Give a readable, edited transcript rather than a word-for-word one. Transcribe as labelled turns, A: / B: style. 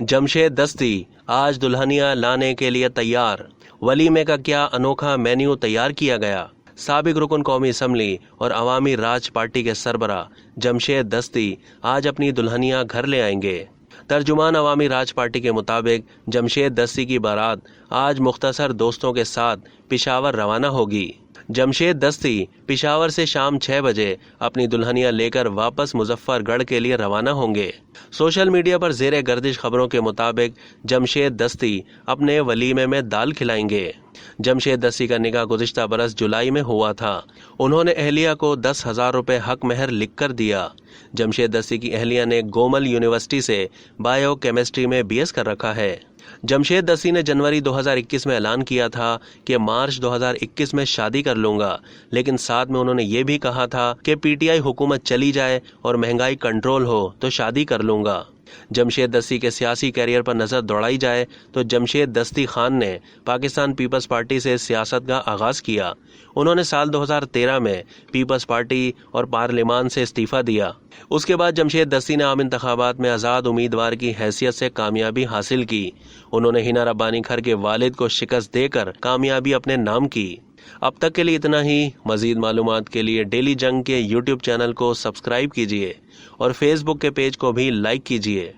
A: जमशेद दस्ती आज दुल्हनिया लाने के लिए तैयार। वलीमे का क्या अनोखा मेन्यू तैयार किया गया। साबिक रुकन कौमी असम्बली और अवामी राज पार्टी के सरबरा जमशेद दस्ती आज अपनी दुल्हनिया घर ले आएंगे। तर्जुमान अवामी राज पार्टी के मुताबिक जमशेद दस्ती की बारात आज मुख्तसर दोस्तों के साथ पिशावर रवाना होगी। जमशेद दस्ती पिशावर से शाम 6 बजे अपनी दुल्हनिया लेकर वापस मुजफ्फरगढ़ के लिए रवाना होंगे। सोशल मीडिया पर ज़ेरे गर्दिश खबरों के मुताबिक जमशेद दस्ती अपने वलीमे में दाल खिलाएंगे। जमशेद दस्ती का निकाह गुज़िश्ता बरस जुलाई में हुआ था। उन्होंने अहलिया को 10,000 रुपये हक महर लिख कर दिया। जमशेद दस्ती की अहलिया ने गोमल यूनिवर्सिटी से बायो केमिस्ट्री में BS कर रखा है। जमशेद दस्ती ने जनवरी 2021 में ऐलान किया था कि मार्च 2021 में शादी कर लूंगा, लेकिन साथ में उन्होंने ये भी कहा था कि PTI हुकूमत चली जाए और महंगाई कंट्रोल हो तो शादी कर लूंगा। जमशेद दस्ती के सियासी कैरियर पर नज़र दौड़ाई जाए तो जमशेद दस्ती खान ने पाकिस्तान पीपल्स पार्टी से सियासत का आगाज़ किया। उन्होंने साल 2013 में पीपल्स पार्टी और पार्लिमान से इस्तीफ़ा दिया। उसके बाद जमशेद दस्ती ने आम इंतखाबात में आज़ाद उम्मीदवार की हैसियत से कामयाबी हासिल की। उन्होंने हिना रब्बानी खर के वालिद को शिकस्त देकर कामयाबी अपने नाम की। अब तक के लिए इतना ही। मज़ीद मालूमात के लिए डेली जंग के YouTube चैनल को सब्सक्राइब कीजिए और Facebook के पेज को भी लाइक कीजिए।